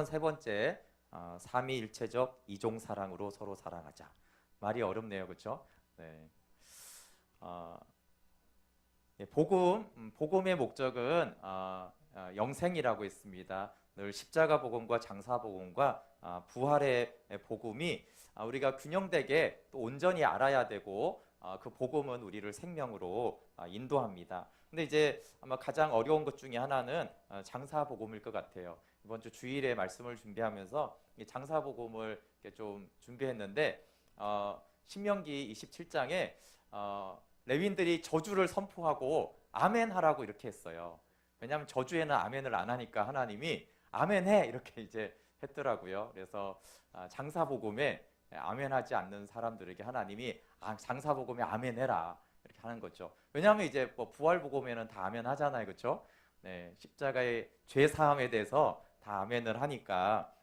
세 번째, 삼위일체적 이종 사랑으로 서로 사랑하자. 말이 어렵네요, 그렇죠? 네. 어, 예, 복음의 목적은 영생이라고 했습니다. 늘 십자가 복음과 장사 복음과 부활의 복음이 우리가 균형되게 또 온전히 알아야 되고, 그 복음은 우리를 생명으로 인도합니다. 근데 이제 아마 가장 어려운 것 중에 하나는 장사 복음일 것 같아요. 이번 주 주일에 말씀을 준비하면서 이 장사 복음을 좀 준비했는데, 신명기 27장에 레위인들이 저주를 선포하고 아멘 하라고 이렇게 했어요. 왜냐하면 저주에는 아멘을 안 하니까 하나님이 아멘해 이렇게 이제 했더라고요. 그래서 장사복음에 아멘하지 않는 사람들에게 하나님이 장사복음에 아멘해라 이렇게 하는 거죠. 왜냐하면 이제 뭐 부활복음에는 다 아멘하잖아요, 그렇죠? 네, 십자가의 죄 사함에 대해서 다 아멘을 하니까.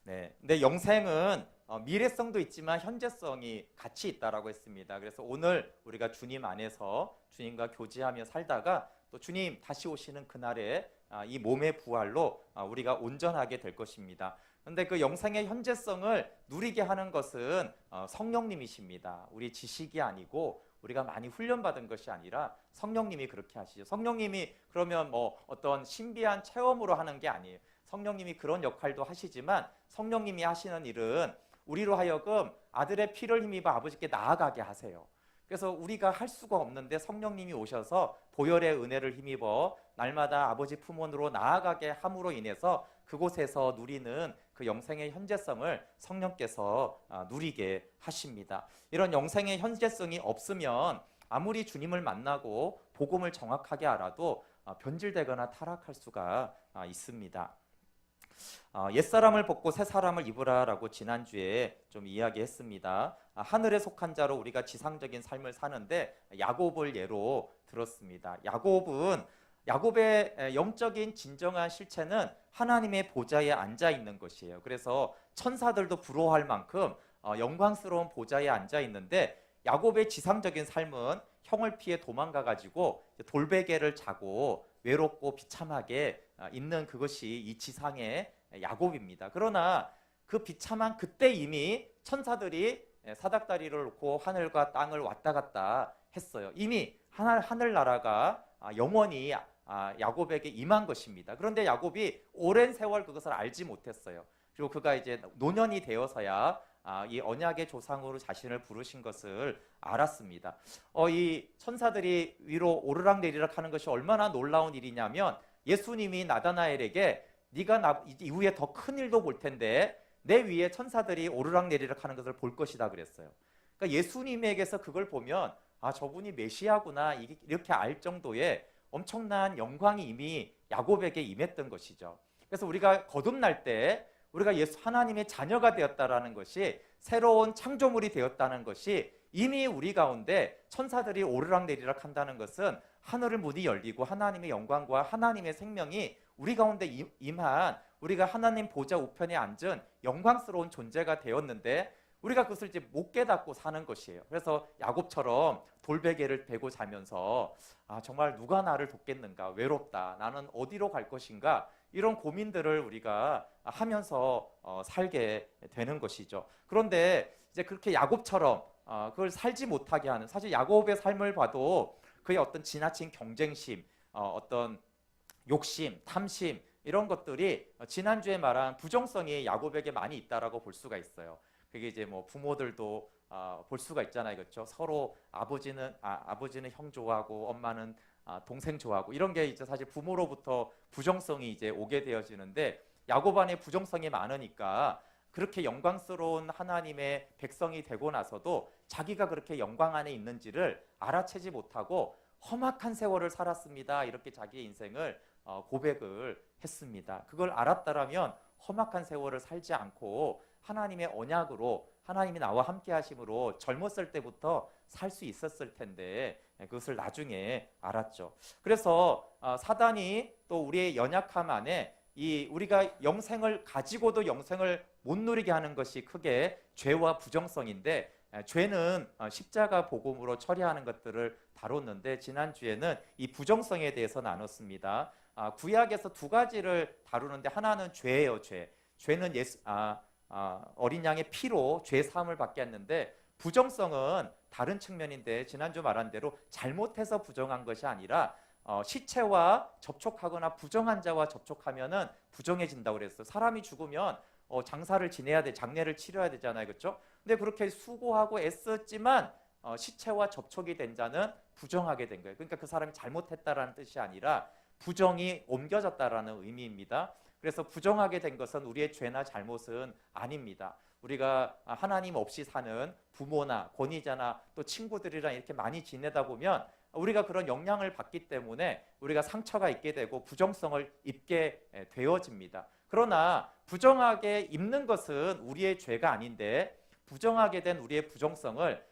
네, 근데 영생은 미래성도 있지만 현재성이 같이 있다라고 했습니다. 그래서 오늘 우리가 주님 안에서 주님과 교제하며 살다가 또 주님 다시 오시는 그날에 이 몸의 부활로 우리가 온전하게 될 것입니다. 그런데 그 영생의 현재성을 누리게 하는 것은 성령님이십니다. 우리 지식이 아니고 우리가 많이 훈련받은 것이 아니라 성령님이 그렇게 하시죠. 성령님이 그러면 뭐 어떤 신비한 체험으로 하는 게 아니에요. 성령님이 그런 역할도 하시지만 성령님이 하시는 일은 우리로 하여금 아들의 피를 힘입어 아버지께 나아가게 하세요. 그래서 우리가 할 수가 없는데 성령님이 오셔서 보혈의 은혜를 힘입어 날마다 아버지 품원으로 나아가게 함으로 인해서 그곳에서 누리는 그 영생의 현재성을 성령께서 누리게 하십니다. 이런 영생의 현재성이 없으면 아무리 주님을 만나고 복음을 정확하게 알아도 변질되거나 타락할 수가 있습니다. 옛사람을 벗고 새사람을 입으라라고 지난주에 좀 이야기했습니다. 하늘에 속한 자로 우리가 지상적인 삶을 사는데 야곱을 예로 들었습니다. 야곱의 영적인 진정한 실체는 하나님의 보좌에 앉아 있는 것이에요. 그래서 천사들도 부러워할 만큼 영광스러운 보좌에 앉아 있는데, 야곱의 지상적인 삶은 형을 피해 도망가 가지고 돌베개를 자고 외롭고 비참하게 있는 그것이 이 지상의 야곱입니다. 그러나 그 비참한 그때 이미 천사들이 사닥다리를 놓고 하늘과 땅을 왔다 갔다 했어요. 이미 하늘나라가 영원히 야곱에게 임한 것입니다. 그런데 야곱이 오랜 세월 그것을 알지 못했어요. 그리고 그가 이제 노년이 되어서야 이 언약의 조상으로 자신을 부르신 것을 알았습니다. 이 천사들이 위로 오르락내리락 하는 것이 얼마나 놀라운 일이냐면, 예수님이 나다나엘에게 네가 나 이후에 더 큰 일도 볼 텐데 내 위에 천사들이 오르락내리락 하는 것을 볼 것이다 그랬어요. 그러니까 예수님에게서 그걸 보면 저분이 메시아구나 이렇게 알 정도의 엄청난 영광이 이미 야곱에게 임했던 것이죠. 그래서 우리가 거듭날 때 우리가 하나님의 자녀가 되었다라는 것이, 새로운 창조물이 되었다는 것이 이미 우리 가운데 천사들이 오르락내리락 한다는 것은 하늘의 문이 열리고 하나님의 영광과 하나님의 생명이 우리 가운데 임한, 우리가 하나님 보좌 우편에 앉은 영광스러운 존재가 되었는데 우리가 그것을 이제 못 깨닫고 사는 것이에요. 그래서 야곱처럼 돌베개를 베고 자면서 정말 누가 나를 돕겠는가, 외롭다, 나는 어디로 갈 것인가, 이런 고민들을 우리가 하면서 살게 되는 것이죠. 그런데 이제 그렇게 야곱처럼 그걸 살지 못하게 하는, 사실 야곱의 삶을 봐도 그의 어떤 지나친 경쟁심, 어떤 욕심, 탐심, 이런 것들이 지난주에 말한 부정성이 야곱에게 많이 있다라고 볼 수가 있어요. 그게 이제 뭐 부모들도 볼 수가 있잖아요, 그렇죠? 서로 아버지는 형 좋아하고 엄마는 동생 좋아하고, 이런 게 이제 사실 부모로부터 부정성이 이제 오게 되어지는데, 야곱 안에 부정성이 많으니까 그렇게 영광스러운 하나님의 백성이 되고 나서도 자기가 그렇게 영광 안에 있는지를 알아채지 못하고 험악한 세월을 살았습니다, 이렇게 자기의 인생을 고백을 했습니다. 그걸 알았다라면 험악한 세월을 살지 않고 하나님의 언약으로, 하나님이 나와 함께 하심으로 젊었을 때부터 살 수 있었을 텐데 그것을 나중에 알았죠. 그래서 사단이 또 우리의 연약함 안에 우리가 영생을 가지고도 영생을 못 누리게 하는 것이 크게 죄와 부정성인데, 죄는 십자가 복음으로 처리하는 것들을 다뤘는데 지난주에는 이 부정성에 대해서 나눴습니다. 구약에서 두 가지를 다루는데 하나는 죄예요, 죄. 죄는 어린 양의 피로 죄 사함을 받게 했는데 부정성은 다른 측면인데 지난주 말한 대로 잘못해서 부정한 것이 아니라 시체와 접촉하거나 부정한 자와 접촉하면은 부정해진다고 그랬어요. 사람이 죽으면 장사를 지내야 돼, 장례를 치러야 되잖아요, 그렇죠? 근데 그렇게 수고하고 애썼지만 시체와 접촉이 된 자는 부정하게 된 거예요. 그러니까 그 사람이 잘못했다라는 뜻이 아니라 부정이 옮겨졌다라는 의미입니다. 그래서 부정하게 된 것은 우리의 죄나 잘못은 아닙니다. 우리가 하나님 없이 사는 부모나 권위자나 또 친구들이랑 이렇게 많이 지내다 보면 우리가 그런 영향을 받기 때문에 우리가 상처가 있게 되고 부정성을 입게 되어집니다. 그러나 부정하게 입는 것은 우리의 죄가 아닌데 부정하게 된 우리의 부정성을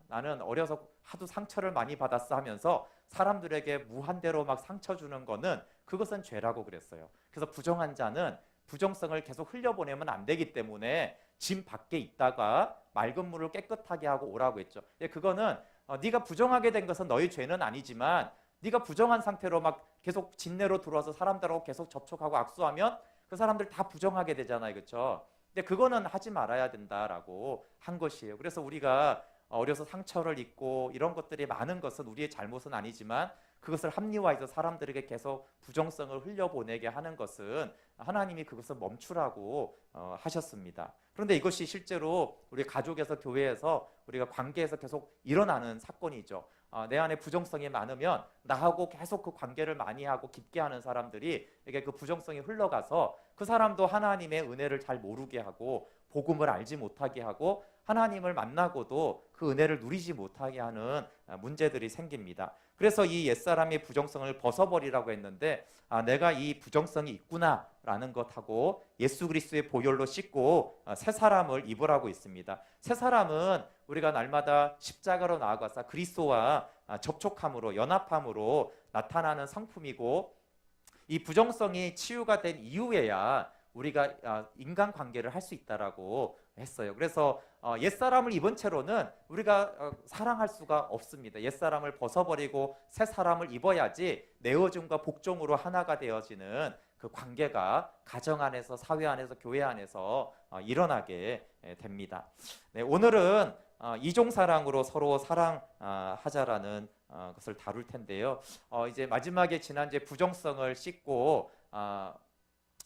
나는 어려서 하도 상처를 많이 받았어 하면서 사람들에게 무한대로 막 상처 주는 거는 그것은 죄라고 그랬어요. 그래서 부정한 자는 부정성을 계속 흘려보내면 안 되기 때문에 짐 밖에 있다가 맑은 물을 깨끗하게 하고 오라고 했죠. 그거는 네가 부정하게 된 것은 너희 죄는 아니지만 네가 부정한 상태로 막 계속 진내로 들어와서 사람들하고 계속 접촉하고 악수하면 그 사람들 다 부정하게 되잖아요, 그렇죠? 근데 그거는 하지 말아야 된다라고 한 것이에요. 그래서 우리가 어려서 상처를 입고 이런 것들이 많은 것은 우리의 잘못은 아니지만 그것을 합리화해서 사람들에게 계속 부정성을 흘려보내게 하는 것은 하나님이 그것을 멈추라고 하셨습니다. 그런데 이것이 실제로 우리 가족에서 교회에서 우리가 관계에서 계속 일어나는 사건이죠. 내 안에 부정성이 많으면 나하고 계속 그 관계를 많이 하고 깊게 하는 사람들이 이게 그 부정성이 흘러가서 그 사람도 하나님의 은혜를 잘 모르게 하고 복음을 알지 못하게 하고 하나님을 만나고도 그 은혜를 누리지 못하게 하는 문제들이 생깁니다. 그래서 이 옛사람의 부정성을 벗어버리라고 했는데 내가 이 부정성이 있구나라는 것하고 예수 그리스도의 보혈로 씻고 새 사람을 입으라고 있습니다. 새 사람은 우리가 날마다 십자가로 나아가서 그리스도와 접촉함으로 연합함으로 나타나는 성품이고 이 부정성이 치유가 된 이후에야 우리가 인간관계를 할 수 있다라고 했어요. 그래서 옛사람을 입은 채로는 우리가 사랑할 수가 없습니다. 옛사람을 벗어버리고 새 사람을 입어야지 내어줌과 복종으로 하나가 되어지는 그 관계가 가정 안에서 사회 안에서 교회 안에서 일어나게 됩니다. 네, 오늘은 이종사랑으로 서로 사랑하자라는 것을 다룰 텐데요. 이제 마지막에 지난주에 부정성을 씻고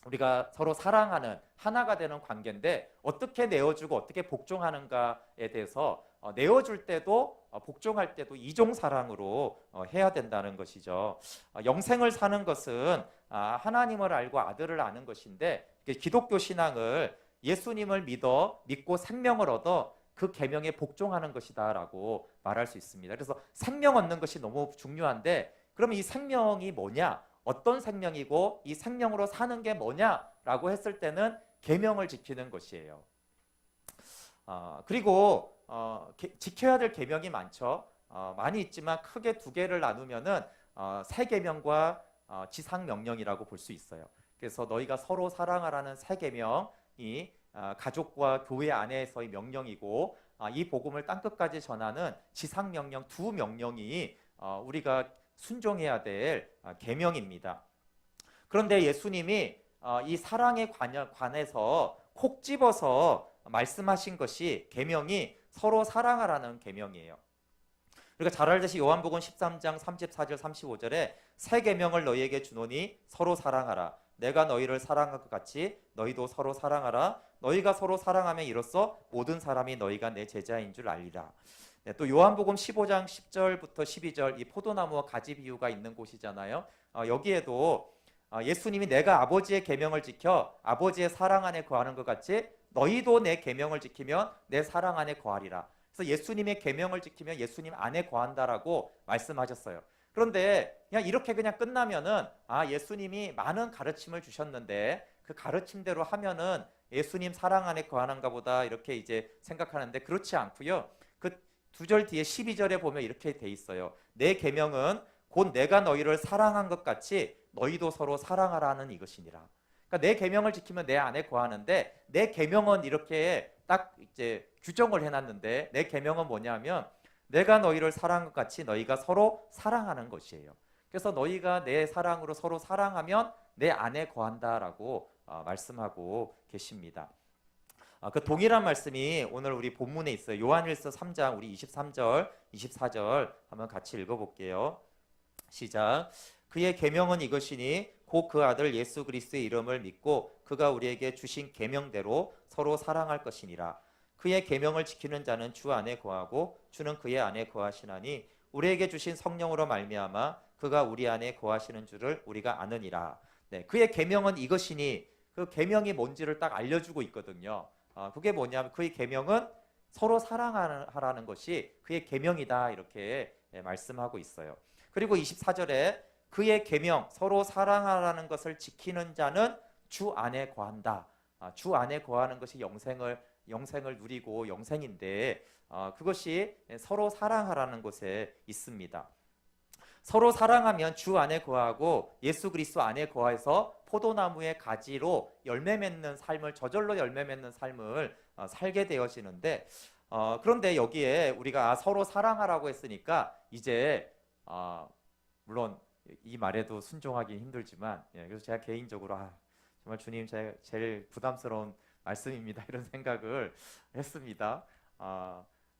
우리가 서로 사랑하는 하나가 되는 관계인데 어떻게 내어주고 어떻게 복종하는가에 대해서 내어줄 때도 복종할 때도 이종사랑으로 해야 된다는 것이죠. 영생을 사는 것은 하나님을 알고 아들을 아는 것인데 기독교 신앙을 예수님을 믿고 생명을 얻어 그 계명에 복종하는 것이다라고 말할 수 있습니다. 그래서 생명 얻는 것이 너무 중요한데 그러면 이 생명이 뭐냐? 어떤 생명이고 이 생명으로 사는 게 뭐냐라고 했을 때는 계명을 지키는 것이에요. 그리고 지켜야 될 계명이 많죠. 많이 있지만 크게 두 개를 나누면은 새 계명과 지상 명령이라고 볼 수 있어요. 그래서 너희가 서로 사랑하라는 새 계명이 가족과 교회 안에서의 명령이고 이 복음을 땅 끝까지 전하는 지상 명령 두 명령이 우리가 순종해야 될 계명입니다. 그런데 예수님이 이 사랑에 관해서 콕 집어서 말씀하신 것이 계명이 서로 사랑하라는 계명이에요. 우리가 잘 알듯이 요한복음 13장 34절 35절에 새 계명을 너희에게 주노니 서로 사랑하라. 내가 너희를 사랑한 것 같이 너희도 서로 사랑하라. 너희가 서로 사랑하면 이로써 모든 사람이 너희가 내 제자인 줄 알리라. 네, 또 요한복음 15장 10절부터 12절 이 포도나무와 가지 비유가 있는 곳이잖아요. 여기에도 예수님이 내가 아버지의 계명을 지켜 아버지의 사랑 안에 거하는 것 같이 너희도 내 계명을 지키면 내 사랑 안에 거하리라. 그래서 예수님의 계명을 지키면 예수님 안에 거한다라고 말씀하셨어요. 그런데 그냥 이렇게 그냥 끝나면은 예수님이 많은 가르침을 주셨는데 그 가르침대로 하면은 예수님 사랑 안에 거하는가 보다 이렇게 이제 생각하는데 그렇지 않고요. 그 두 절 뒤에 12절에 보면 이렇게 돼 있어요. 내 계명은 곧 내가 너희를 사랑한 것 같이 너희도 서로 사랑하라는 이것이니라. 그러니까 내 계명을 지키면 내 안에 거하는데 내 계명은 이렇게 딱 이제 규정을 해놨는데 내 계명은 뭐냐면 내가 너희를 사랑한 것 같이 너희가 서로 사랑하는 것이에요. 그래서 너희가 내 사랑으로 서로 사랑하면 내 안에 거한다라고 말씀하고 계십니다. 그 동일한 말씀이 오늘 우리 본문에 있어요. 요한일서 3장 우리 23절, 24절 한번 같이 읽어볼게요. 시작. 그의 계명은 이것이니 곧 그 아들 예수 그리스도의 이름을 믿고 그가 우리에게 주신 계명대로 서로 사랑할 것이니라. 그의 계명을 지키는 자는 주 안에 거하고 주는 그의 안에 거하시나니 우리에게 주신 성령으로 말미암아 그가 우리 안에 거하시는 줄을 우리가 아느니라. 네, 그의 계명은 이것이니 그 계명이 뭔지를 딱 알려주고 있거든요. 그게 뭐냐면 그의 계명은 서로 사랑하라는 것이 그의 계명이다 이렇게 말씀하고 있어요. 그리고 24절에 그의 계명 서로 사랑하라는 것을 지키는 자는 주 안에 거한다. 주 안에 거하는 것이 영생을 누리고 영생인데 그것이 서로 사랑하라는 것에 있습니다. 서로 사랑하면 주 안에 거하고 예수 그리스도 안에 거해서 포도나무의 가지로 열매 맺는 삶을 저절로 열매 맺는 삶을 살게 되어지는데 그런데 여기에 우리가 서로 사랑하라고 했으니까 이제 물론 이 말에도 순종하기 힘들지만 그래서 제가 개인적으로 정말 주님 제일 부담스러운 말씀입니다 이런 생각을 했습니다.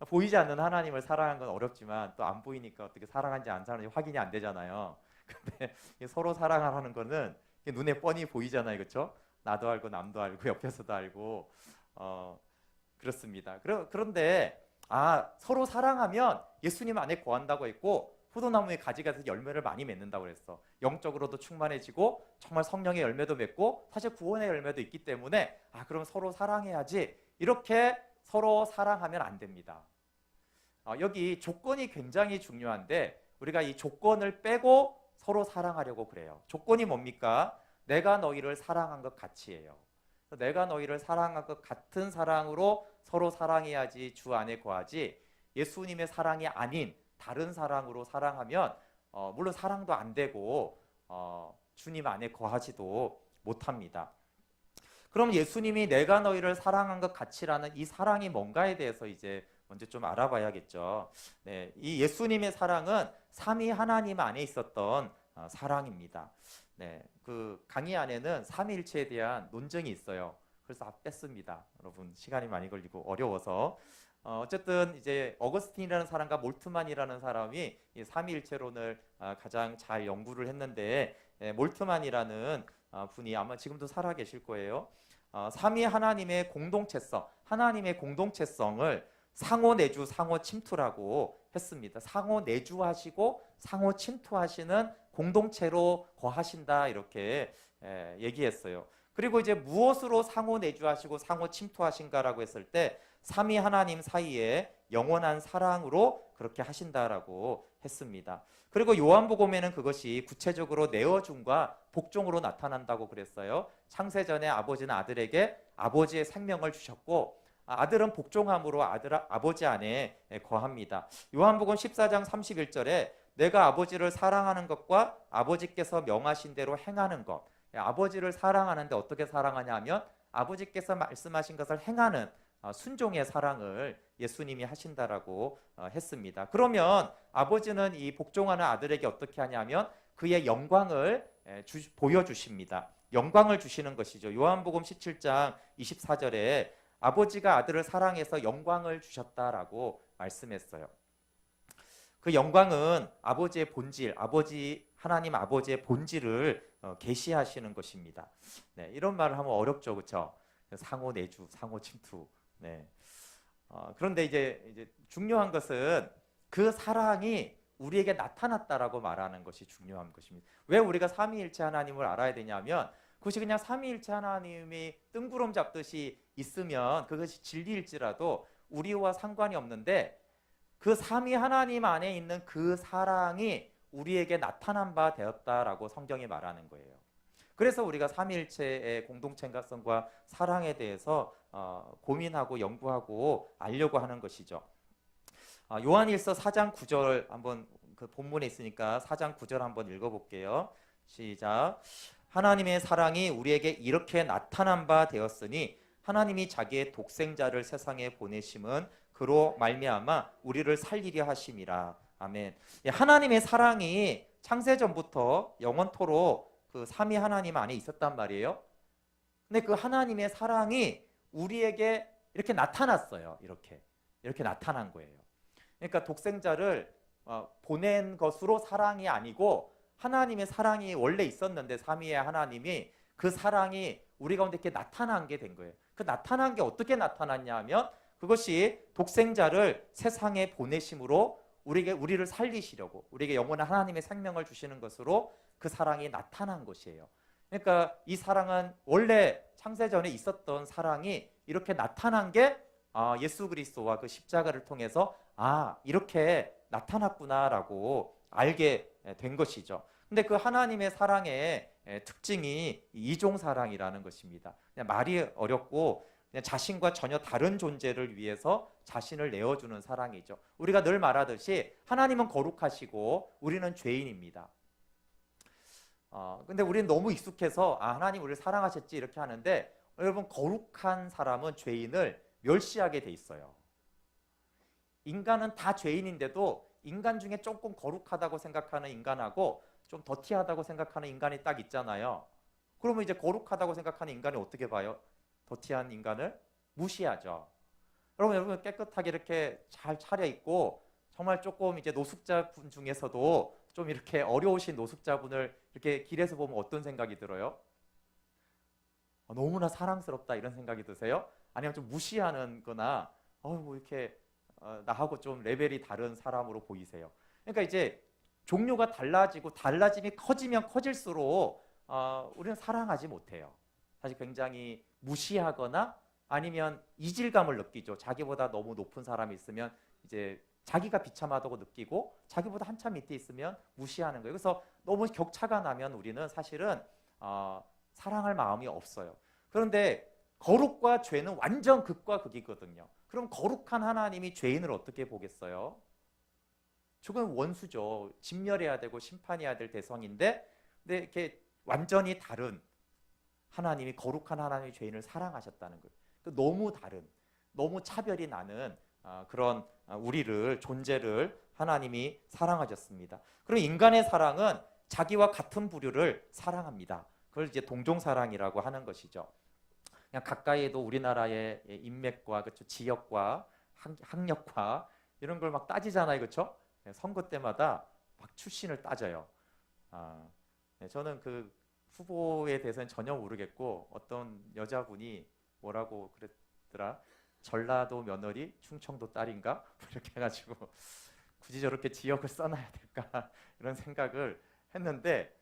보이지 않는 하나님을 사랑하는 건 어렵지만 또 안 보이니까 어떻게 사랑한지 안 사랑한지 확인이 안 되잖아요. 근데 서로 사랑하라는 거는 눈에 뻔히 보이잖아요, 그렇죠? 나도 알고 남도 알고 옆에서도 알고 그렇습니다. 그런데 서로 사랑하면 예수님 안에 거한다고 했고 포도나무의 가지가 돼서 열매를 많이 맺는다고 그랬어. 영적으로도 충만해지고 정말 성령의 열매도 맺고 사실 구원의 열매도 있기 때문에 그럼 서로 사랑해야지 이렇게 서로 사랑하면 안 됩니다. 여기 조건이 굉장히 중요한데 우리가 이 조건을 빼고 서로 사랑하려고 그래요. 조건이 뭡니까? 내가 너희를 사랑한 것 같이예요. 내가 너희를 사랑한 것 같은 사랑으로 서로 사랑해야지 주 안에 거하지 예수님의 사랑이 아닌 다른 사랑으로 사랑하면 물론 사랑도 안 되고 주님 안에 거하지도 못합니다. 그럼 예수님이 내가 너희를 사랑한 것 같이라는 이 사랑이 뭔가에 대해서 이제 먼저 좀 알아봐야겠죠. 네, 이 예수님의 사랑은 삼위 하나님 안에 있었던 사랑입니다. 네, 그 강의 안에는 삼위일체에 대한 논증이 있어요. 그래서 뺐습니다. 여러분 시간이 많이 걸리고 어려워서 어쨌든 이제 어거스틴이라는 사람과 몰트만이라는 사람이 이 삼위일체론을 가장 잘 연구를 했는데 몰트만이라는 분이 아마 지금도 살아 계실 거예요. 삼위 하나님의 공동체성, 하나님의 공동체성을 상호 내주, 상호 침투라고 했습니다. 상호 내주하시고 상호 침투하시는 공동체로 거하신다 이렇게 얘기했어요. 그리고 이제 무엇으로 상호 내주하시고 상호 침투하신가라고 했을 때 삼위 하나님 사이에 영원한 사랑으로 그렇게 하신다라고 했습니다. 그리고 요한복음에는 그것이 구체적으로 내어줌과 복종으로 나타난다고 그랬어요. 창세전에 아버지는 아들에게 아버지의 생명을 주셨고 아들은 복종함으로 아버지 안에 거합니다. 요한복음 14장 31절에 내가 아버지를 사랑하는 것과 아버지께서 명하신 대로 행하는 것. 아버지를 사랑하는데 어떻게 사랑하냐 하면 아버지께서 말씀하신 것을 행하는 순종의 사랑을 예수님이 하신다라고 했습니다. 그러면 아버지는 이 복종하는 아들에게 어떻게 하냐면 그의 영광을 보여주십니다. 영광을 주시는 것이죠. 요한복음 17장 24절에 아버지가 아들을 사랑해서 영광을 주셨다라고 말씀했어요. 그 영광은 아버지의 본질, 하나님 아버지의 본질을 계시하시는 것입니다. 네, 이런 말을 하면 어렵죠, 그렇죠? 상호 내주, 상호 침투. 네. 그런데 이제 중요한 것은 그 사랑이 우리에게 나타났다라고 말하는 것이 중요한 것입니다. 왜 우리가 삼위일체 하나님을 알아야 되냐면 그것이 그냥 삼위일체 하나님이 뜬구름 잡듯이 있으면 그것이 진리일지라도 우리와 상관이 없는데 그 삼위 하나님 안에 있는 그 사랑이 우리에게 나타난 바 되었다라고 성경이 말하는 거예요. 그래서 우리가 삼위일체의 공동체성과 사랑에 대해서 고민하고 연구하고 알려고 하는 것이죠. 요한일서 4장 9절 한번 그 본문에 있으니까 4장 9절 한번 읽어볼게요. 시작. 하나님의 사랑이 우리에게 이렇게 나타난 바 되었으니 하나님이 자기의 독생자를 세상에 보내심은 그로 말미암아 우리를 살리려 하심이라. 아멘. 하나님의 사랑이 창세전부터 영원토록 그 삼위 하나님 안에 있었단 말이에요. 근데 그 하나님의 사랑이 우리에게 이렇게 나타났어요. 이렇게 나타난 거예요. 그러니까 독생자를 보낸 것으로 사랑이 아니고 하나님의 사랑이 원래 있었는데 삼위의 하나님이 그 사랑이 우리 가운데 이렇게 나타난 게 된 거예요. 그 나타난 게 어떻게 나타났냐 하면 그것이 독생자를 세상에 보내심으로 우리를 살리시려고 우리에게 영원한 하나님의 생명을 주시는 것으로 그 사랑이 나타난 것이에요. 그러니까 이 사랑은 원래 창세전에 있었던 사랑이 이렇게 나타난 게 예수 그리스도와 그 십자가를 통해서 이렇게 나타났구나라고 알게 된 것이죠. 근데 그 하나님의 사랑의 특징이 이종 사랑이라는 것입니다. 그냥 말이 어렵고 그냥 자신과 전혀 다른 존재를 위해서 자신을 내어주는 사랑이죠. 우리가 늘 말하듯이 하나님은 거룩하시고 우리는 죄인입니다. 근데 우리는 너무 익숙해서 하나님 우리를 사랑하셨지 이렇게 하는데 여러분 거룩한 사람은 죄인을 멸시하게 돼 있어요. 인간은 다 죄인인데도 인간 중에 조금 거룩하다고 생각하는 인간하고 좀 더티하다고 생각하는 인간이 딱 있잖아요. 그러면 이제 거룩하다고 생각하는 인간이 어떻게 봐요? 더티한 인간을 무시하죠. 여러분 깨끗하게 이렇게 잘 차려입고 정말 조금 이제 노숙자분 중에서도 좀 이렇게 어려우신 노숙자분을 이렇게 길에서 보면 어떤 생각이 들어요? 너무나 사랑스럽다 이런 생각이 드세요? 아니면 좀 무시하는 거나 뭐 이렇게 나하고 좀 레벨이 다른 사람으로 보이세요? 그러니까 이제 종류가 달라짐이 커지면 커질수록 우리는 사랑하지 못해요. 사실 굉장히 무시하거나 아니면 이질감을 느끼죠. 자기보다 너무 높은 사람이 있으면 이제 자기가 비참하다고 느끼고 자기보다 한참 밑에 있으면 무시하는 거예요. 그래서 너무 격차가 나면 우리는 사실은 사랑할 마음이 없어요. 그런데 거룩과 죄는 완전 극과 극이거든요. 그럼 거룩한 하나님이 죄인을 어떻게 보겠어요? 죽은 원수죠. 진멸해야 되고 심판해야 될 대상인데 근데 이렇게 완전히 다른 하나님이 거룩한 하나님이 죄인을 사랑하셨다는 거예요. 너무 다른, 너무 차별이 나는 그런 우리를 존재를 하나님이 사랑하셨습니다. 그럼 인간의 사랑은 자기와 같은 부류를 사랑합니다. 그걸 이제 동종사랑이라고 하는 것이죠. 그냥 가까이에도 우리나라의 인맥과 그렇죠? 지역과 학력과 이런 걸 막 따지잖아요, 그렇죠? 선거 때마다 막 출신을 따져요. 저는 그 후보에 대해서는 전혀 모르겠고 어떤 여자분이 뭐라고 그랬더라? 전라도 며느리, 충청도 딸인가? 이렇게 해가지고 굳이 저렇게 지역을 써놔야 될까? 이런 생각을 했는데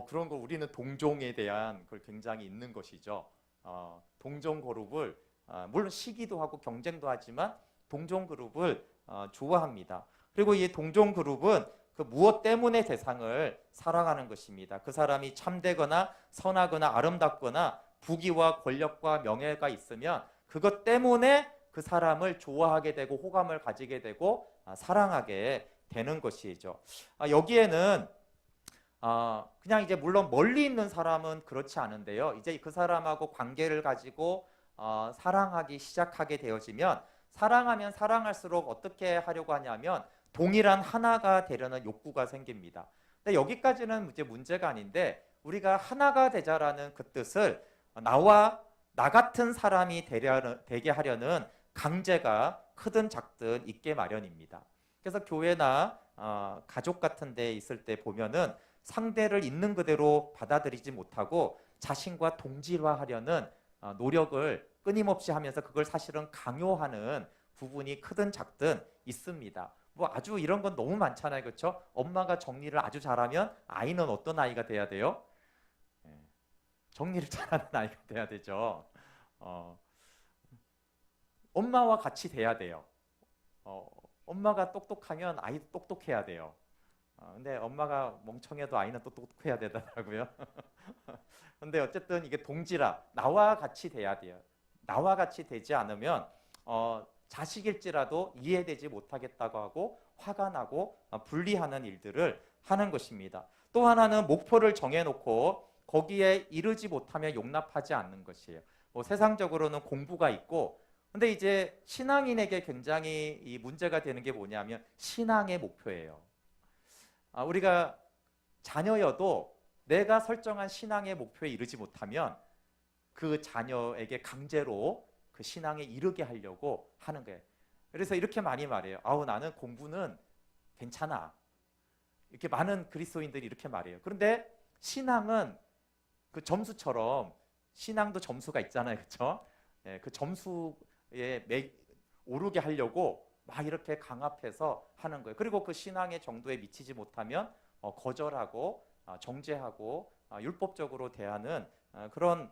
그런 거 우리는 동종에 대한 걸 굉장히 있는 것이죠. 동종 그룹을 물론 시기도 하고 경쟁도 하지만 동종 그룹을 좋아합니다. 그리고 이 동종 그룹은 그 무엇 때문에 대상을 사랑하는 것입니다. 그 사람이 참되거나 선하거나 아름답거나 부귀와 권력과 명예가 있으면 그것 때문에 그 사람을 좋아하게 되고 호감을 가지게 되고 사랑하게 되는 것이죠. 여기에는 그냥 이제 물론 멀리 있는 사람은 그렇지 않은데요. 이제 그 사람하고 관계를 가지고 사랑하기 시작하게 되어지면 사랑하면 사랑할수록 어떻게 하려고 하냐면 동일한 하나가 되려는 욕구가 생깁니다. 근데 여기까지는 이제 문제가 아닌데 우리가 하나가 되자라는 그 뜻을 나 같은 사람이 되게 하려는 강제가 크든 작든 있게 마련입니다. 그래서 교회나 가족 같은 데 있을 때 보면은 상대를 있는 그대로 받아들이지 못하고 자신과 동질화하려는 노력을 끊임없이 하면서 그걸 사실은 강요하는 부분이 크든 작든 있습니다. 뭐 아주 이런 건 너무 많잖아요, 그렇죠? 엄마가 정리를 아주 잘하면 아이는 어떤 아이가 돼야 돼요? 정리를 잘하는 아이가 돼야 되죠. 엄마와 같이 돼야 돼요. 엄마가 똑똑하면 아이도 똑똑해야 돼요. 근데 엄마가 멍청해도 아이는 또 똑똑해야 되더라고요. 근데 어쨌든 이게 동질화, 나와 같이 돼야 돼요. 나와 같이 되지 않으면 자식일지라도 이해되지 못하겠다고 하고 화가 나고 분리하는 일들을 하는 것입니다. 또 하나는 목표를 정해놓고 거기에 이르지 못하면 용납하지 않는 것이에요. 뭐 세상적으로는 공부가 있고 근데 이제 신앙인에게 굉장히 이 문제가 되는 게 뭐냐면 신앙의 목표예요. 우리가 자녀여도 내가 설정한 신앙의 목표에 이르지 못하면 그 자녀에게 강제로 그 신앙에 이르게 하려고 하는 거예요. 그래서 이렇게 많이 말해요. 아우, 나는 공부는 괜찮아. 이렇게 많은 그리스도인들이 이렇게 말해요. 그런데 신앙은 그 점수처럼, 신앙도 점수가 있잖아요. 그렇죠? 예, 그 점수에 오르게 하려고 막 이렇게 강압해서 하는 거예요. 그리고 그 신앙의 정도에 미치지 못하면 거절하고 정죄하고 율법적으로 대하는 그런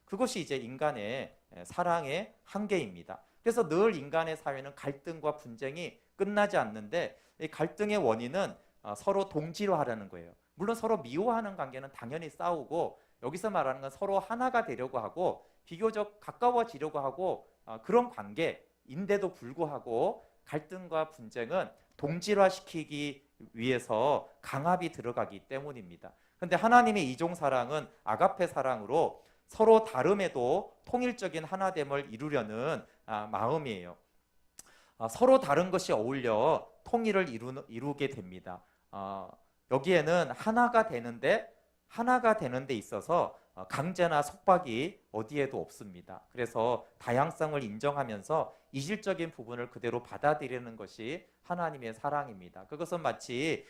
그것이 이제 인간의 사랑의 한계입니다. 그래서 늘 인간의 사회는 갈등과 분쟁이 끝나지 않는데, 이 갈등의 원인은 서로 동질화하려는 거예요. 물론 서로 미워하는 관계는 당연히 싸우고, 여기서 말하는 건 서로 하나가 되려고 하고 비교적 가까워지려고 하고 그런 관계인데도 불구하고 갈등과 분쟁은 동질화시키기 위해서 강압이 들어가기 때문입니다. 그런데 하나님의 이종 사랑은 아가페 사랑으로 서로 다름에도 통일적인 하나됨을 이루려는 마음이에요. 서로 다른 것이 어울려 통일을 이루게 됩니다. 여기에는 하나가 되는데 있어서 강제나 속박이 어디에도 없습니다. 그래서 다양성을 인정하면서 이질적인 부분을 그대로 받아들이는 것이 하나님의 사랑입니다. 그것은 마치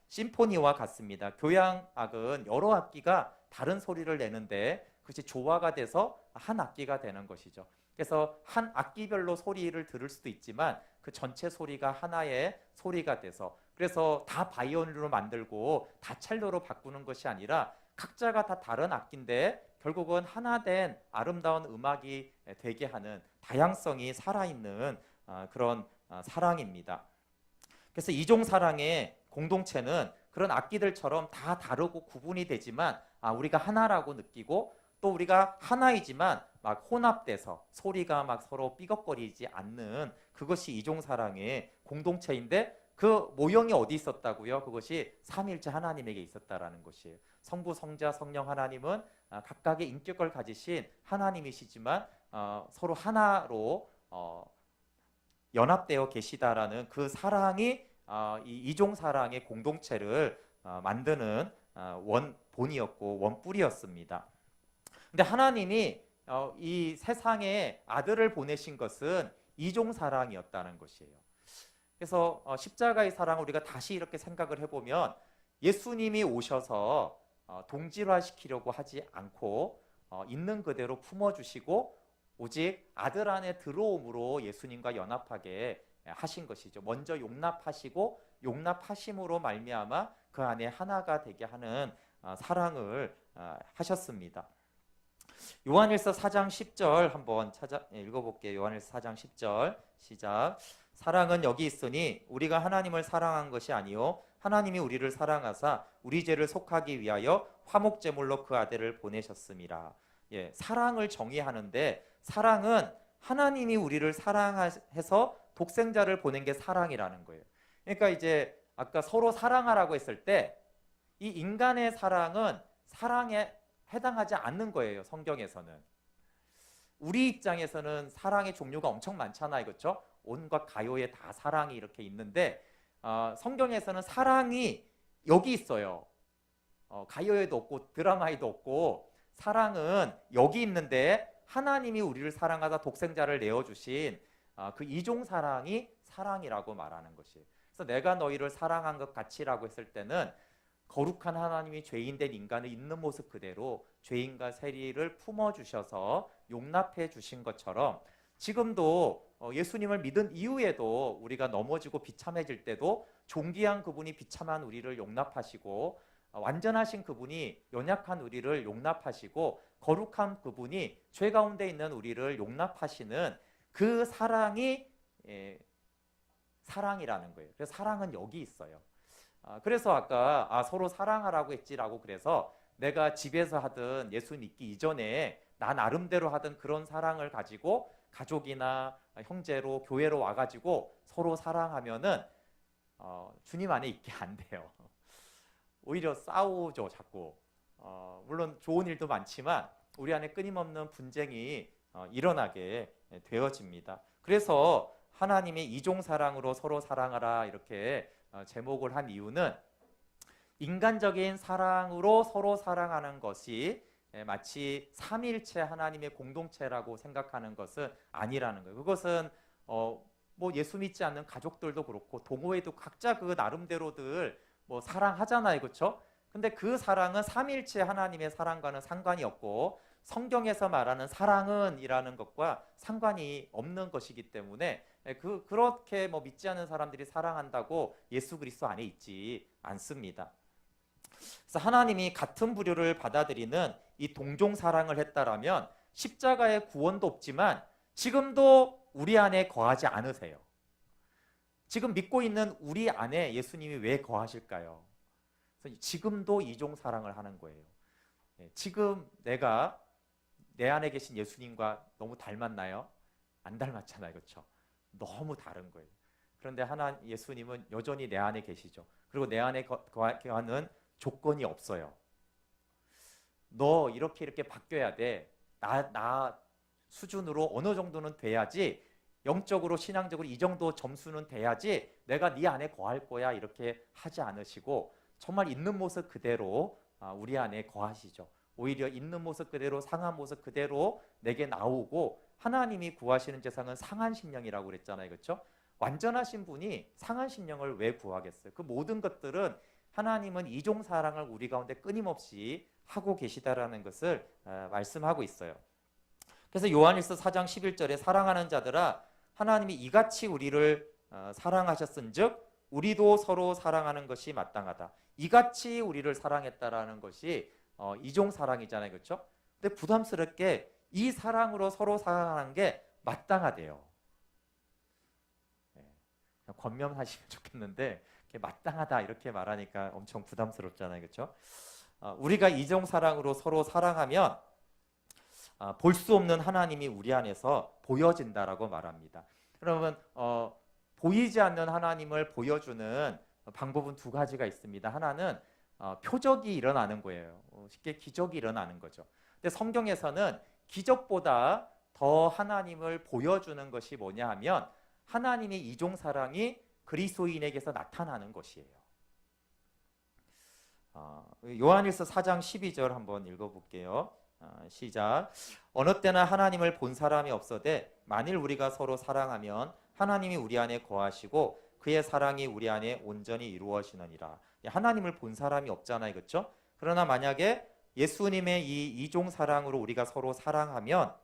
심포니와 같습니다. 교향악은 여러 악기가 다른 소리를 내는데 그것이 조화가 돼서 한 악기가 되는 것이죠. 그래서 한 악기별로 소리를 들을 수도 있지만 그 전체 소리가 하나의 소리가 돼서, 그래서 다 바이올린으로 만들고 다 첼로로 바꾸는 것이 아니라 각자가 다 다른 악기인데 결국은 하나 된 아름다운 음악이 되게 하는 다양성이 살아있는 그런 사랑입니다. 그래서 이종 사랑의 공동체는 그런 악기들처럼 다 다르고 구분이 되지만 우리가 하나라고 느끼고, 또 우리가 하나이지만 막 혼합돼서 소리가 막 서로 삐걱거리지 않는 그것이 이종 사랑의 공동체인데, 그 모형이 어디 있었다고요? 그것이 삼위일체 하나님에게 있었다라는 것이에요. 성부, 성자, 성령 하나님은 각각의 인격을 가지신 하나님이시지만 서로 하나로 연합되어 계시다라는 그 사랑이 이 이종 사랑의 공동체를 만드는 원본이었고 원뿌리였습니다. 근데 하나님이 이 세상에 아들을 보내신 것은 이종 사랑이었다는 것이에요. 그래서 십자가의 사랑을 우리가 다시 이렇게 생각을 해보면, 예수님이 오셔서 동질화시키려고 하지 않고 있는 그대로 품어주시고 오직 아들 안에 들어옴으로 예수님과 연합하게 하신 것이죠. 먼저 용납하시고 용납하심으로 말미암아 그 안에 하나가 되게 하는 사랑을 하셨습니다. 요한일서 4장 10절 한번 읽어볼게요. 요한일서 4장 10절 시작. 사랑은 여기 있으니 우리가 하나님을 사랑한 것이 아니요 하나님이 우리를 사랑하사 우리 죄를 속하기 위하여 화목제물로 그 아들을 보내셨음이라. 예, 사랑을 정의하는데, 사랑은 하나님이 우리를 사랑해서 독생자를 보낸 게 사랑이라는 거예요. 그러니까 이제 아까 서로 사랑하라고 했을 때 이 인간의 사랑은 사랑에 해당하지 않는 거예요. 성경에서는. 우리 입장에서는 사랑의 종류가 엄청 많잖아요. 그렇죠? 온갖 가요에 다 사랑이 이렇게 있는데 성경에서는 사랑이 여기 있어요. 가요에도 없고 드라마에도 없고, 사랑은 여기 있는데 하나님이 우리를 사랑하다 독생자를 내어주신 그 이종 사랑이 사랑이라고 말하는 것이에요. 그래서 내가 너희를 사랑한 것 같이라고 했을 때는 거룩한 하나님이 죄인된 인간을 있는 모습 그대로 죄인과 세리를 품어주셔서 용납해 주신 것처럼, 지금도 예수님을 믿은 이후에도 우리가 넘어지고 비참해질 때도 존귀한 그분이 비참한 우리를 용납하시고, 완전하신 그분이 연약한 우리를 용납하시고, 거룩한 그분이 죄 가운데 있는 우리를 용납하시는 그 사랑이 사랑이라는 거예요. 그래서 사랑은 여기 있어요. 그래서 아까 서로 사랑하라고 했지라고, 그래서 내가 집에서 하든 예수 믿기 이전에 나 나름대로 하던 그런 사랑을 가지고 가족이나 형제로 교회로 와가지고 서로 사랑하면은 주님 안에 있게 안 돼요. 오히려 싸우죠, 자꾸. 물론 좋은 일도 많지만 우리 안에 끊임없는 분쟁이 일어나게 되어집니다. 그래서 하나님의 이종 사랑으로 서로 사랑하라 이렇게 제목을 한 이유는, 인간적인 사랑으로 서로 사랑하는 것이 마치 삼위일체 하나님의 공동체라고 생각하는 것은 아니라는 거예요. 그것은 뭐 예수 믿지 않는 가족들도 그렇고 동호회도 각자 그 나름대로들 뭐 사랑하잖아요, 그렇죠? 근데 그 사랑은 삼위일체 하나님의 사랑과는 상관이 없고 성경에서 말하는 사랑은이라는 것과 상관이 없는 것이기 때문에 그렇게 뭐 믿지 않는 사람들이 사랑한다고 예수 그리스도 안에 있지 않습니다. 그래서 하나님이 같은 부류를 받아들이는 이 동종 사랑을 했다라면 십자가의 구원도 없지만 지금도 우리 안에 거하지 않으세요. 지금 믿고 있는 우리 안에 예수님이 왜 거하실까요? 그래서 지금도 이종 사랑을 하는 거예요. 지금 내가 내 안에 계신 예수님과 너무 닮았나요? 안 닮았잖아요, 그렇죠? 너무 다른 거예요. 그런데 예수님은 여전히 내 안에 계시죠. 그리고 내 안에 거하는 조건이 없어요. 너 이렇게 바뀌어야 돼. 나 수준으로 어느 정도는 돼야지, 영적으로 신앙적으로 이 정도 점수는 돼야지 내가 네 안에 거할 거야, 이렇게 하지 않으시고 정말 있는 모습 그대로 우리 안에 거하시죠. 오히려 있는 모습 그대로, 상한 모습 그대로 내게 나오고, 하나님이 구하시는 제사는 상한 심령이라고 그랬잖아요, 그렇죠? 완전하신 분이 상한 심령을 왜 구하겠어요? 그 모든 것들은 하나님은 이종 사랑을 우리 가운데 끊임없이 하고 계시다라는 것을 말씀하고 있어요. 그래서 요한일서 4장 11절에 사랑하는 자들아 하나님이 이같이 우리를 사랑하셨은즉 우리도 서로 사랑하는 것이 마땅하다. 이같이 우리를 사랑했다라는 것이 이종 사랑이잖아요, 그렇죠? 근데 부담스럽게 이 사랑으로 서로 사랑하는 게 마땅하대요. 권면하시면 좋겠는데 마땅하다 이렇게 말하니까 엄청 부담스럽잖아요, 그렇죠? 우리가 이종 사랑으로 서로 사랑하면 볼 수 없는 하나님이 우리 안에서 보여진다라고 말합니다. 그러면 보이지 않는 하나님을 보여주는 방법은 두 가지가 있습니다. 하나는 표적이 일어나는 거예요. 쉽게 기적이 일어나는 거죠. 근데 성경에서는 기적보다 더 하나님을 보여주는 것이 뭐냐 하면 하나님의 이종 사랑이 그리스도인에게서 나타나는 것이에요. 요한일서 4장 12절 한번 읽어볼게요. 시작. 어느 때나 하나님을 본 사람이 없어되 만일 우리가 서로 사랑하면 하나님이 우리 안에 거하시고 그의 사랑이 우리 안에 온전히 이루어지느니라. 하나님을 본 사람이 없잖아요, 그렇죠? 그러나 만약에 예수님의 이 이종 사랑으로 우리가 서로 사랑하면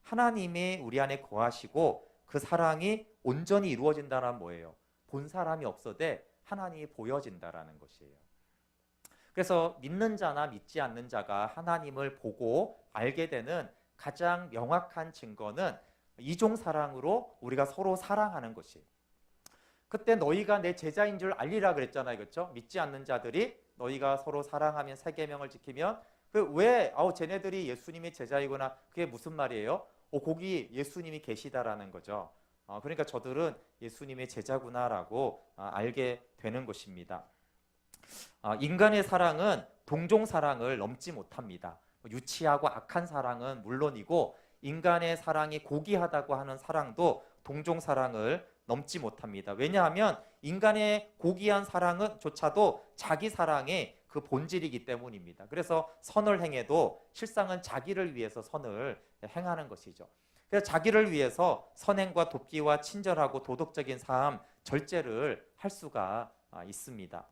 하나님이 우리 안에 거하시고 그 사랑이 온전히 이루어진다는 뭐예요? 본 사람이 없어도 하나님이 보여진다라는 것이에요. 그래서 믿는 자나 믿지 않는 자가 하나님을 보고 알게 되는 가장 명확한 증거는 이종 사랑으로 우리가 서로 사랑하는 것이에요. 그때 너희가 내 제자인 줄 알리라 그랬잖아요, 그렇죠? 믿지 않는 자들이 너희가 서로 사랑하면 세 계명을 지키면 왜 쟤네들이 예수님의 제자이구나, 그게 무슨 말이에요? 거기 예수님이 계시다라는 거죠. 그러니까 저들은 예수님의 제자구나라고 알게 되는 것입니다. 인간의 사랑은 동종 사랑을 넘지 못합니다. 유치하고 악한 사랑은 물론이고 인간의 사랑이 고귀하다고 하는 사랑도 동종 사랑을 넘지 못합니다. 왜냐하면 인간의 고귀한 사랑은 조차도 자기 사랑의 그 본질이기 때문입니다. 그래서 선을 행해도 실상은 자기를 위해서 선을 행하는 것이죠. 그래서 자기를 위해서 선행과 돕기와 친절하고 도덕적인 삶, 절제를 할 수가 있습니다.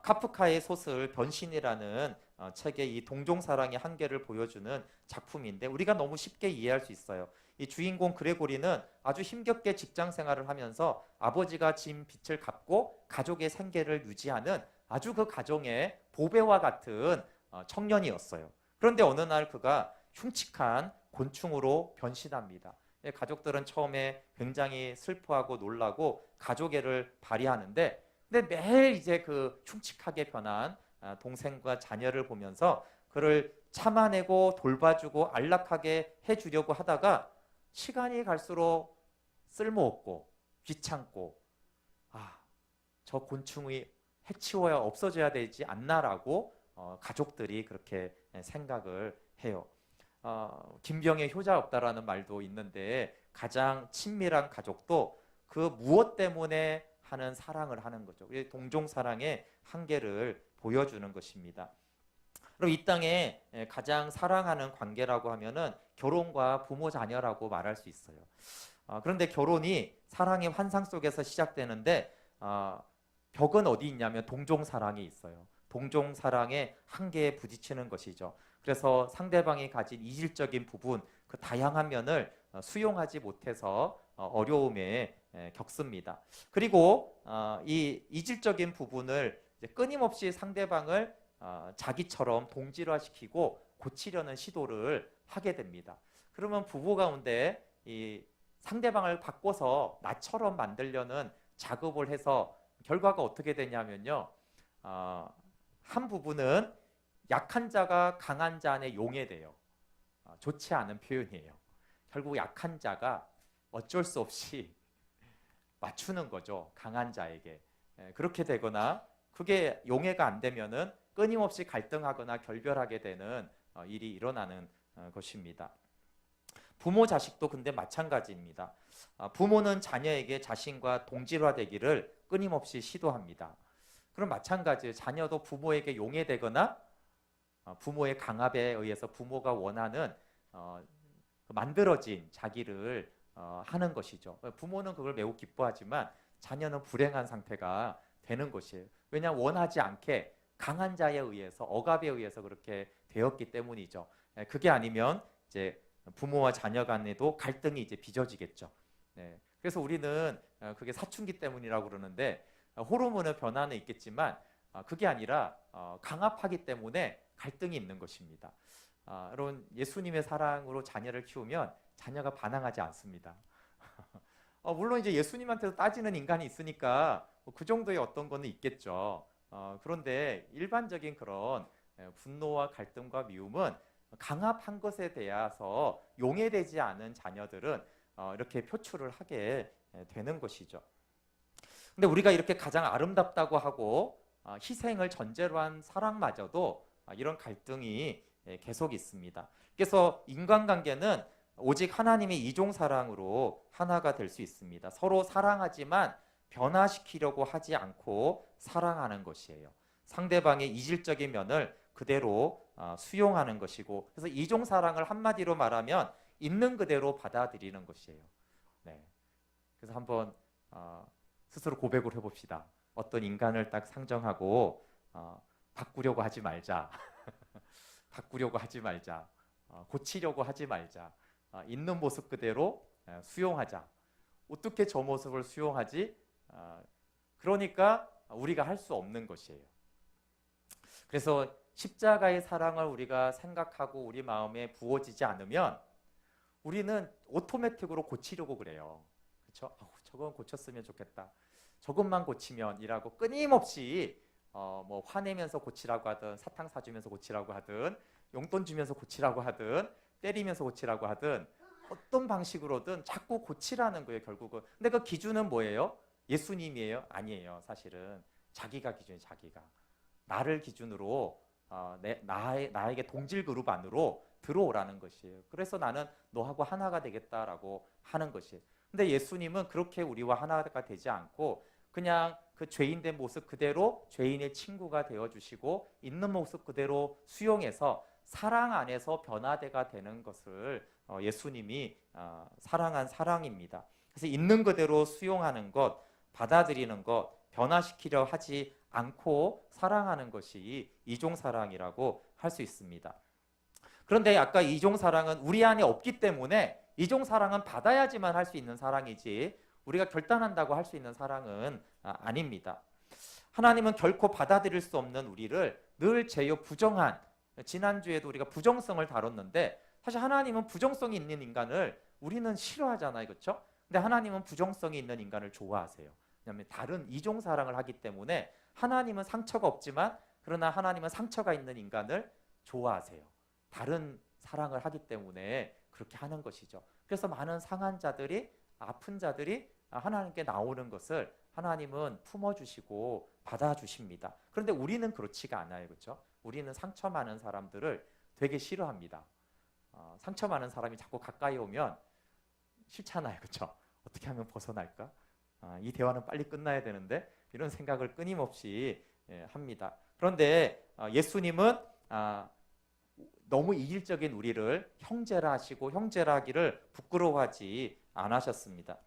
카프카의 소설 변신이라는 책에 이 동종사랑의 한계를 보여주는 작품인데 우리가 너무 쉽게 이해할 수 있어요. 이 주인공 그레고리는 아주 힘겹게 직장 생활을 하면서 아버지가 진 빚을 갚고 가족의 생계를 유지하는 아주 그 가정의 보배와 같은 청년이었어요. 그런데 어느 날 그가 흉측한 곤충으로 변신합니다. 가족들은 처음에 굉장히 슬퍼하고 놀라고 가족애를 발휘하는데 근데 매일 이제 그 흉측하게 변한 동생과 자녀를 보면서 그를 참아내고 돌봐주고 안락하게 해주려고 하다가 시간이 갈수록 쓸모없고 귀찮고 저 곤충이 해치워야 없어져야 되지 않나라고 가족들이 그렇게 생각을 해요. 김병에 효자 없다라는 말도 있는데 가장 친밀한 가족도 그 무엇 때문에 하는 사랑을 하는 거죠. 동종 사랑의 한계를 보여주는 것입니다. 그럼 이 땅에 가장 사랑하는 관계라고 하면은 결혼과 부모 자녀라고 말할 수 있어요. 그런데 결혼이 사랑의 환상 속에서 시작되는데 벽은 어디 있냐면 동종 사랑이 있어요. 동종 사랑의 한계에 부딪히는 것이죠. 그래서 상대방이 가진 이질적인 부분, 그 다양한 면을 수용하지 못해서 어려움에 겪습니다. 그리고 이 이질적인 부분을 이제 끊임없이 상대방을 자기처럼 동질화시키고 고치려는 시도를 하게 됩니다. 그러면 부부 가운데 이 상대방을 바꿔서 나처럼 만들려는 작업을 해서 결과가 어떻게 되냐면요. 한 부분은 약한 자가 강한 자 안에 용해돼요. 좋지 않은 표현이에요. 결국 약한 자가 어쩔 수 없이 맞추는 거죠. 강한 자에게. 그렇게 되거나 그게 용해가 안 되면은 끊임없이 갈등하거나 결별하게 되는 일이 일어나는 것입니다. 부모 자식도 근데 마찬가지입니다. 부모는 자녀에게 자신과 동질화되기를 끊임없이 시도합니다. 그럼 마찬가지예요. 자녀도 부모에게 용해되거나 부모의 강압에 의해서 부모가 원하는 만들어진 자기를 하는 것이죠. 부모는 그걸 매우 기뻐하지만 자녀는 불행한 상태가 되는 것이에요. 왜냐하면 원하지 않게 강한 자에 의해서 억압에 의해서 그렇게 되었기 때문이죠. 그게 아니면 이제 부모와 자녀 간에도 갈등이 이제 빚어지겠죠. 네. 그래서 우리는 그게 사춘기 때문이라고 그러는데 호르몬의 변화는 있겠지만 그게 아니라 강압하기 때문에 갈등이 있는 것입니다. 여러분 예수님의 사랑으로 자녀를 키우면 자녀가 반항하지 않습니다. 물론 이제 예수님한테도 따지는 인간이 있으니까 그 정도의 어떤 거는 있겠죠. 그런데 일반적인 그런 분노와 갈등과 미움은 강압한 것에 대해서 용해되지 않은 자녀들은 이렇게 표출을 하게 되는 것이죠. 근데 우리가 이렇게 가장 아름답다고 하고 희생을 전제로 한 사랑마저도 이런 갈등이 계속 있습니다. 그래서 인간관계는 오직 하나님의 이종 사랑으로 하나가 될 수 있습니다. 서로 사랑하지만 변화시키려고 하지 않고 사랑하는 것이에요. 상대방의 이질적인 면을 그대로 수용하는 것이고, 그래서 이종 사랑을 한마디로 말하면 있는 그대로 받아들이는 것이에요. 네. 그래서 한번 스스로 고백을 해봅시다. 어떤 인간을 딱 상정하고 바꾸려고 하지 말자. 바꾸려고 하지 말자. 고치려고 하지 말자. 있는 모습 그대로 수용하자. 어떻게 저 모습을 수용하지? 그러니까 우리가 할 수 없는 것이에요. 그래서 십자가의 사랑을 우리가 생각하고 우리 마음에 부어지지 않으면 우리는 오토매틱으로 고치려고 그래요. 그렇죠? 저건 고쳤으면 좋겠다. 저것만 고치면이라고 끊임없이 뭐 화내면서 고치라고 하든 사탕 사주면서 고치라고 하든 용돈 주면서 고치라고 하든 때리면서 고치라고 하든 어떤 방식으로든 자꾸 고치라는 거예요. 결국은. 근데 그 기준은 뭐예요? 예수님이에요? 아니에요. 사실은 자기가 기준이 자기가. 나를 기준으로 나에게 동질 그룹 안으로 들어오라는 것이에요. 그래서 나는 너하고 하나가 되겠다라고 하는 것이에요. 근데 예수님은 그렇게 우리와 하나가 되지 않고 그냥 그 죄인된 모습 그대로 죄인의 친구가 되어주시고 있는 모습 그대로 수용해서 사랑 안에서 변화대가 되는 것을 예수님이 사랑한 사랑입니다. 그래서 있는 그대로 수용하는 것, 받아들이는 것, 변화시키려 하지 않고 사랑하는 것이 이종사랑이라고 할 수 있습니다. 그런데 아까 이종사랑은 우리 안에 없기 때문에 이종사랑은 받아야지만 할 수 있는 사랑이지 우리가 결단한다고 할 수 있는 사랑은 아닙니다. 하나님은 결코 받아들일 수 없는 우리를 늘 제요 부정한, 지난주에도 우리가 부정성을 다뤘는데 사실 하나님은 부정성이 있는 인간을 우리는 싫어하잖아요. 그렇죠? 근데 하나님은 부정성이 있는 인간을 좋아하세요. 왜냐하면 다른 이종사랑을 하기 때문에 하나님은 상처가 없지만 그러나 하나님은 상처가 있는 인간을 좋아하세요. 다른 사랑을 하기 때문에 그렇게 하는 것이죠. 그래서 많은 상한 자들이 아픈 자들이 하나님께 나오는 것을 하나님은 품어주시고 받아주십니다. 그런데 우리는 그렇지가 않아요. 그렇죠? 우리는 상처 많은 사람들을 되게 싫어합니다. 상처 많은 사람이 자꾸 가까이 오면 싫잖아요. 그렇죠? 어떻게 하면 벗어날까? 이 대화는 빨리 끝나야 되는데 이런 생각을 끊임없이 합니다. 그런데 예수님은 너무 이질적인 우리를 형제라 하시고 형제라 하기를 부끄러워하지 않으셨습니다.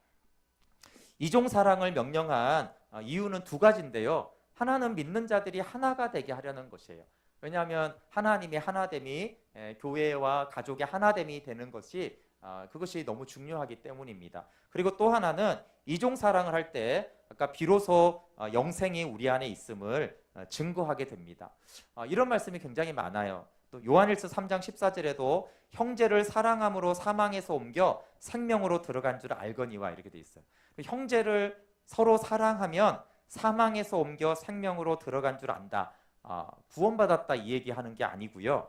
이종사랑을 명령한 이유는 두 가지인데요. 하나는 믿는 자들이 하나가 되게 하려는 것이에요. 왜냐하면 하나님의 하나됨이 교회와 가족의 하나됨이 되는 것이 그것이 너무 중요하기 때문입니다. 그리고 또 하나는 이종사랑을 할 때 아까 비로소 영생이 우리 안에 있음을 증거하게 됩니다. 이런 말씀이 굉장히 많아요. 또 요한일서 3장 14절에도 형제를 사랑함으로 사망에서 옮겨 생명으로 들어간 줄 알거니와 이렇게 돼 있어요. 형제를 서로 사랑하면 사망에서 옮겨 생명으로 들어간 줄 안다. 구원받았다 이 얘기하는 게 아니고요.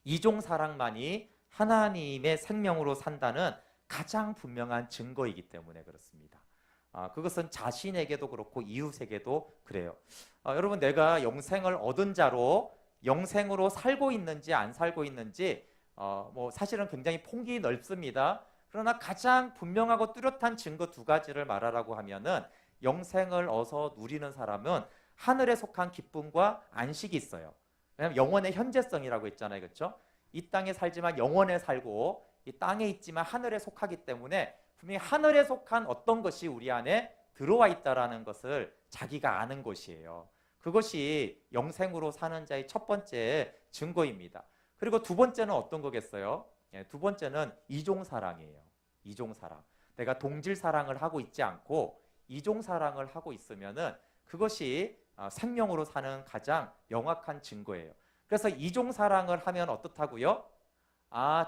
이종사랑만이 하나님의 생명으로 산다는 가장 분명한 증거이기 때문에 그렇습니다. 그것은 자신에게도 그렇고 이웃에게도 그래요. 여러분, 내가 영생을 얻은 자로 영생으로 살고 있는지 안 살고 있는지 사실은 굉장히 폭이 넓습니다. 그러나 가장 분명하고 뚜렷한 증거 두 가지를 말하라고 하면은 영생을 얻어 누리는 사람은 하늘에 속한 기쁨과 안식이 있어요. 왜냐하면 영원의 현재성이라고 했잖아요, 그렇죠? 이 땅에 살지만 영원에 살고 이 땅에 있지만 하늘에 속하기 때문에 분명히 하늘에 속한 어떤 것이 우리 안에 들어와 있다라는 것을 자기가 아는 것이에요. 그것이 영생으로 사는 자의 첫 번째 증거입니다. 그리고 두 번째는 어떤 거겠어요? 두 번째는 이종사랑이에요. 이종사랑. 내가 동질사랑을 하고 있지 않고 이종사랑을 하고 있으면은 그것이 생명으로 사는 가장 명확한 증거예요. 그래서 이종사랑을 하면 어떻다고요?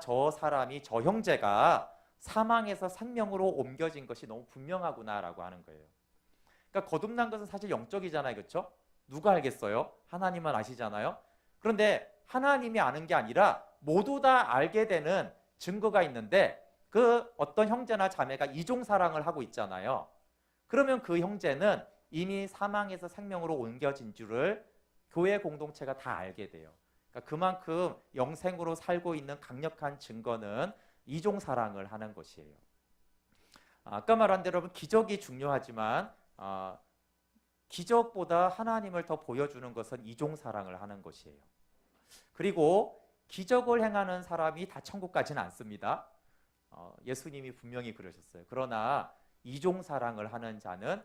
저 사람이, 저 형제가 사망에서 생명으로 옮겨진 것이 너무 분명하구나라고 하는 거예요. 그러니까 거듭난 것은 사실 영적이잖아요, 그렇죠? 누가 알겠어요? 하나님만 아시잖아요. 그런데 하나님이 아는 게 아니라 모두 다 알게 되는 증거가 있는데 그 어떤 형제나 자매가 이종사랑을 하고 있잖아요. 그러면 그 형제는 이미 사망에서 생명으로 옮겨진 줄을 교회 공동체가 다 알게 돼요. 그러니까 그만큼 영생으로 살고 있는 강력한 증거는 이종사랑을 하는 것이에요. 아까 말한 대로 여러분, 기적이 중요하지만 기적보다 하나님을 더 보여주는 것은 이종사랑을 하는 것이에요. 그리고 기적을 행하는 사람이 다 천국 가지는 않습니다. 예수님이 분명히 그러셨어요. 그러나 이종사랑을 하는 자는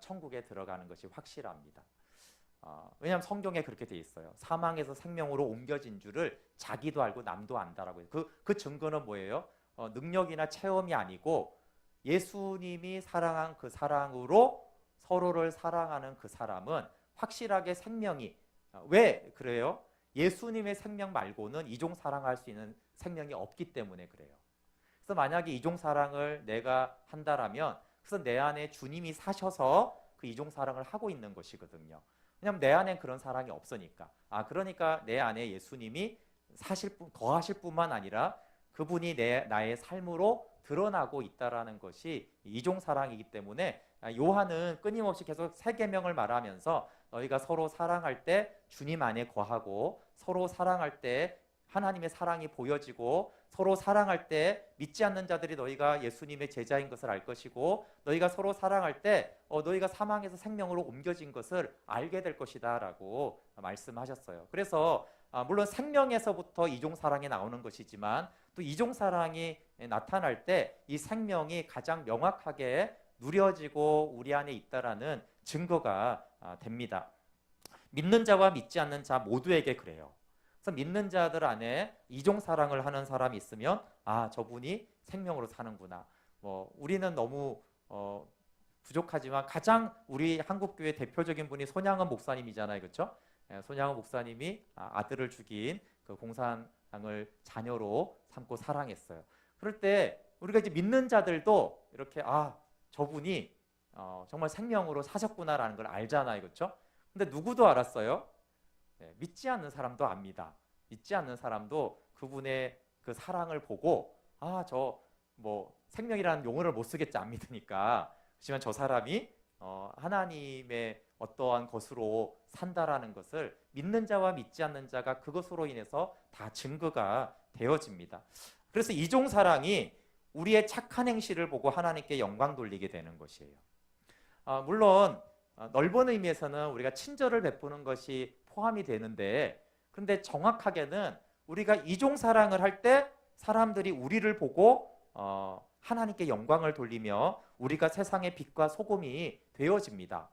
천국에 들어가는 것이 확실합니다. 왜냐하면 성경에 그렇게 돼 있어요. 사망에서 생명으로 옮겨진 줄을 자기도 알고 남도 안다라고 해요. 그 증거는 뭐예요? 능력이나 체험이 아니고 예수님이 사랑한 그 사랑으로 서로를 사랑하는 그 사람은 확실하게 생명이 왜 그래요? 예수님의 생명 말고는 이종사랑할 수 있는 생명이 없기 때문에 그래요. 그래서 만약에 이종사랑을 내가 한다라면 그래서 내 안에 주님이 사셔서 그 이종사랑을 하고 있는 것이거든요. 왜냐하면 내 안엔 그런 사랑이 없으니까. 그러니까 내 안에 예수님이 거하실 뿐만 아니라 그분이 나의 삶으로 드러나고 있다라는 것이 이종사랑이기 때문에 요한은 끊임없이 계속 세 계명을 말하면서 너희가 서로 사랑할 때 주님 안에 거하고 서로 사랑할 때 하나님의 사랑이 보여지고 서로 사랑할 때 믿지 않는 자들이 너희가 예수님의 제자인 것을 알 것이고 너희가 서로 사랑할 때 너희가 사망에서 생명으로 옮겨진 것을 알게 될 것이다 라고 말씀하셨어요. 그래서 물론 생명에서부터 이종사랑이 나오는 것이지만 또 이종사랑이 나타날 때 이 생명이 가장 명확하게 누려지고 우리 안에 있다라는 증거가 됩니다. 믿는 자와 믿지 않는 자 모두에게 그래요. 그래서 믿는 자들 안에 이종사랑을 하는 사람이 있으면 저분이 생명으로 사는구나. 우리는 너무 부족하지만 가장 우리 한국교회 대표적인 분이 손양은 목사님이잖아요, 그렇죠? 손양은 목사님이 아들을 죽인 그 공산당을 자녀로 삼고 사랑했어요. 그럴 때 우리가 이제 믿는 자들도 이렇게 저분이 정말 생명으로 사셨구나라는 걸 알잖아요, 그렇죠? 근데 누구도 알았어요? 믿지 않는 사람도 압니다. 믿지 않는 사람도 그분의 그 사랑을 보고 생명이라는 용어를 못 쓰겠지 안 믿으니까. 그렇지만 저 사람이 하나님의 어떠한 것으로 산다라는 것을 믿는 자와 믿지 않는 자가 그것으로 인해서 다 증거가 되어집니다. 그래서 이종사랑이 우리의 착한 행실을 보고 하나님께 영광 돌리게 되는 것이에요. 물론 넓은 의미에서는 우리가 친절을 베푸는 것이 포함이 되는데, 그런데 정확하게는 우리가 이종 사랑을 할 때 사람들이 우리를 보고 하나님께 영광을 돌리며 우리가 세상의 빛과 소금이 되어집니다.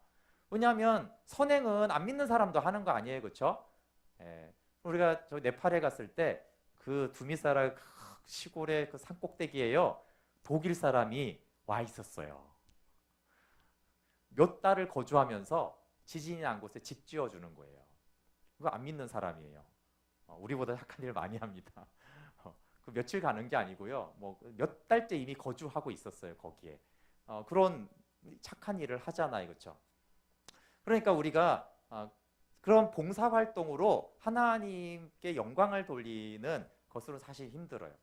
왜냐하면 선행은 안 믿는 사람도 하는 거 아니에요, 그렇죠? 우리가 저 네팔에 갔을 때 그 두미사라 시골의 그 산꼭대기에요, 독일 사람이 와 있었어요. 몇 달을 거주하면서 지진이 난 곳에 집 지어주는 거예요. 그거 안 믿는 사람이에요. 우리보다 착한 일 많이 합니다. 그 며칠 가는 게 아니고요, 뭐 몇 달째 이미 거주하고 있었어요, 거기에. 그런 착한 일을 하잖아요, 그렇죠? 그러니까 우리가 그런 봉사활동으로 하나님께 영광을 돌리는 것으로 사실 힘들어요.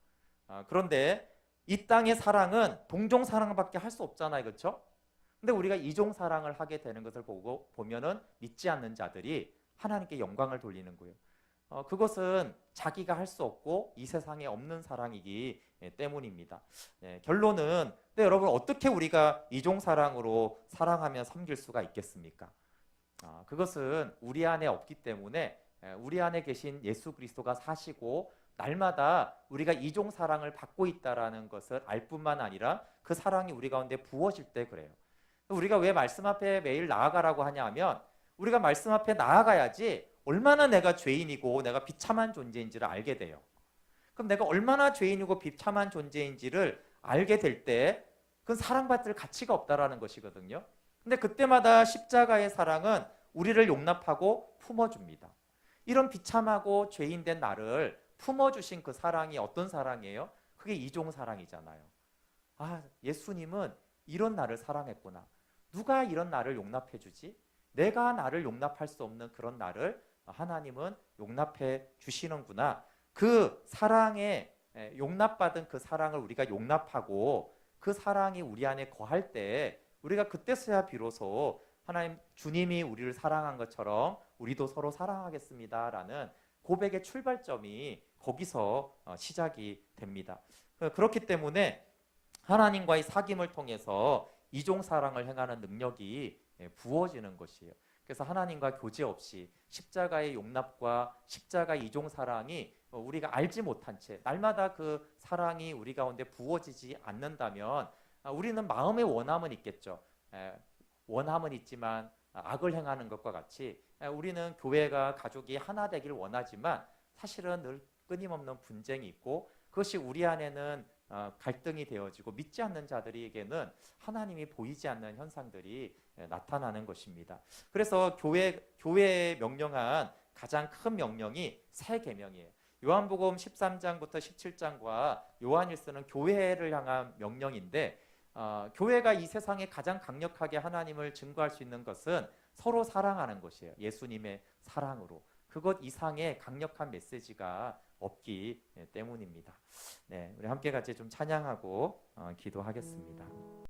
그런데 이 땅의 사랑은 동종 사랑밖에 할 수 없잖아요, 그렇죠? 근데 우리가 이종 사랑을 하게 되는 것을 보면은 믿지 않는 자들이 하나님께 영광을 돌리는 거예요. 그것은 자기가 할 수 없고 이 세상에 없는 사랑이기 때문입니다. 결론은, 근데 여러분, 어떻게 우리가 이종 사랑으로 사랑하며 섬길 수가 있겠습니까? 그것은 우리 안에 없기 때문에 우리 안에 계신 예수 그리스도가 사시고 날마다 우리가 이종 사랑을 받고 있다라는 것을 알 뿐만 아니라 그 사랑이 우리 가운데 부어질 때 그래요. 우리가 왜 말씀 앞에 매일 나아가라고 하냐 하면, 우리가 말씀 앞에 나아가야지 얼마나 내가 죄인이고 내가 비참한 존재인지를 알게 돼요. 그럼 내가 얼마나 죄인이고 비참한 존재인지를 알게 될 때 그건 사랑받을 가치가 없다라는 것이거든요. 근데 그때마다 십자가의 사랑은 우리를 용납하고 품어줍니다. 이런 비참하고 죄인된 나를 품어주신 그 사랑이 어떤 사랑이에요? 그게 이종 사랑이잖아요. 예수님은 이런 나를 사랑했구나. 누가 이런 나를 용납해주지? 내가 나를 용납할 수 없는 그런 나를 하나님은 용납해 주시는구나. 그 사랑에 용납받은 그 사랑을 우리가 용납하고 그 사랑이 우리 안에 거할 때 우리가 그때서야 비로소 하나님, 주님이 우리를 사랑한 것처럼 우리도 서로 사랑하겠습니다라는 고백의 출발점이 거기서 시작이 됩니다. 그렇기 때문에 하나님과의 사귐을 통해서 이종 사랑을 행하는 능력이 부어지는 것이에요. 그래서 하나님과 교제 없이 십자가의 용납과 십자가의 이종 사랑이 우리가 알지 못한 채 날마다 그 사랑이 우리 가운데 부어지지 않는다면 우리는 마음의 원함은 있겠죠. 원함은 있지만 악을 행하는 것과 같이 우리는 교회가 가족이 하나 되길 원하지만 사실은 늘 끊임없는 분쟁이 있고 그것이 우리 안에는 갈등이 되어지고 믿지 않는 자들에게는 하나님이 보이지 않는 현상들이 나타나는 것입니다. 그래서 교회에 명령한 가장 큰 명령이 새 계명이에요. 요한복음 13장부터 17장과 요한일서는 교회를 향한 명령인데, 교회가 이 세상에 가장 강력하게 하나님을 증거할 수 있는 것은 서로 사랑하는 것이에요. 예수님의 사랑으로. 그것 이상의 강력한 메시지가 없기 때문입니다. 네, 우리 함께 같이 좀 찬양하고 기도하겠습니다.